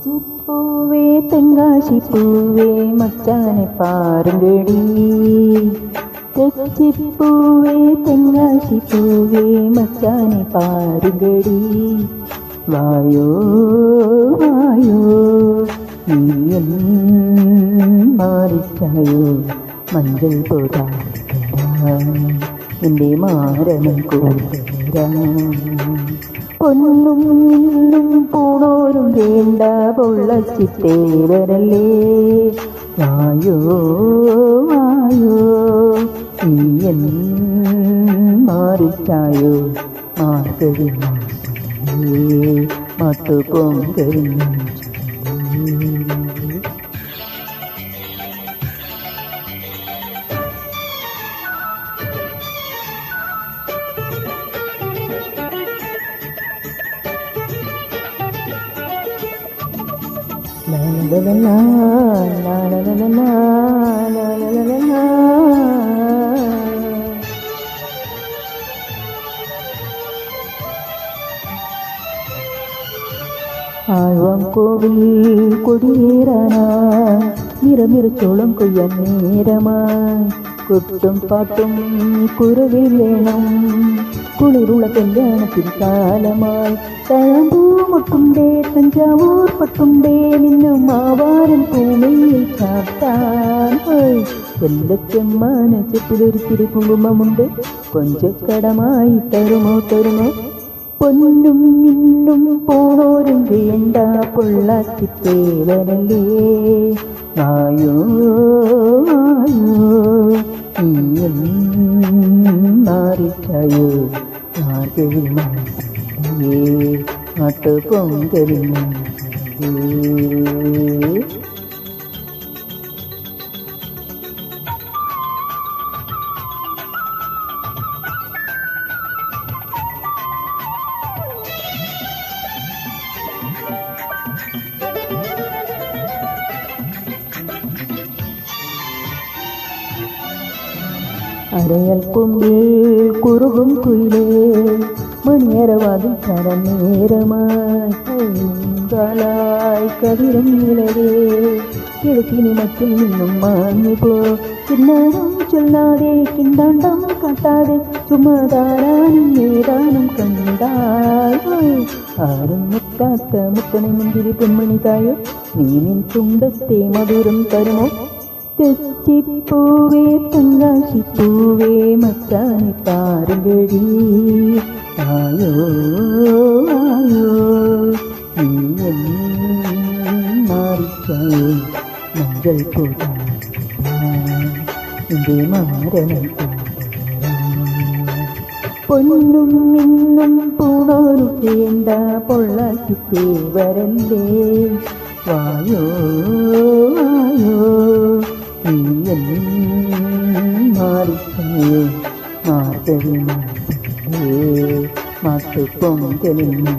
തെച്ചിപ്പൂവേ തെങ്കാശിപ്പൂവേ മച്ചാനെ പാറുങ്കടി. തെച്ചിപ്പൂവേ തെങ്കാശിപ്പൂവേ മച്ചാനെ പാറുങ്കടി. വായോ വായോ നീയൻ മാറിച്ചായോ മഞ്ചൽ പോരാ എൻ്റെ മാരണം കൂട്ടരാ. പൊന്നും മിന്നും പൂണോരും വേണ്ട പൊള്ളച്ചിട്ടേവരല്ലേ. വായോ വായോ നീയൻ മാറിച്ചായോ മാർഗഴി മാത്തു പൊങ്കലിഞ്ഞു. ആഴ്വാങ്കോവിൽ കൊടിയേറാനായി നിറമിറച്ചോളം കൊയ്യാൻ നേരമായി. കൊട്ടും പാട്ടും കുരവിൽ വേണം കുളിരുള്ള കല്യാണത്തിന് കാലമായി. തഴമ്പൂമൊട്ടുണ്ടേ തഞ്ചാവൂർ പട്ടുണ്ടേ നിന്നും ആവാരം ഭൂമിയിൽ ചാർത്താൻ. ചെല്ലച്ചെമ്മാന ചെപ്പിലൊരിത്തിരി കുങ്കുമമുണ്ട് കൊഞ്ചക്കടമായി തരുമോ തരുമോ. പൊന്നും മിന്നും പോണോരും വേണ്ട പൊള്ളാച്ചിത്തേവനല്ലേ. വായോ വായോ നീയൻ മാറിച്ചായോ മാർഗഴി മാസേ നാട്ടു പൊങ്കലിന്. അരയൽ കൊമ്പിൽ കുറുകും കുയിലേ മണിയറവാതിൽ ചരനേരമായി. കാലായി കതിരും നിലവേ കിഴക്കിനി മറ്റിൽ നിന്നും മാഞ്ഞുപോ. കിന്നാരം ചൊല്ലാതെ കിണ്ടാണ്ടം കാട്ടാതെ ചുമതാരാനും നേരാനും കണ്ടാൽ. ആരും മുത്താത്ത മുത്തണി മുന്തിരി പൊന്മണി തായോ നീ നിൻ ചുണ്ടത്തെ മധുരം തരുമോ. തെച്ചിപ്പൂവേ തെങ്കാശിപ്പൂവേ മച്ചാനെ പാറുങ്കടി. ആയോ ആയോ നീയൻ മാറിച്ചായോ മഞ്ചൽ പോരാ എൻ്റെ മാരണം കൂട്ടരാ. പൊന്നും മിന്നും പൂണോരു വേണ്ട പൊള്ളാച്ചിത്തേവരല്ലേ. വായോ വായോ നീയൻ മാറിച്ചായോ മാർഗഴി മാസേ മാത്തു പൊങ്കലിഞ്ഞു.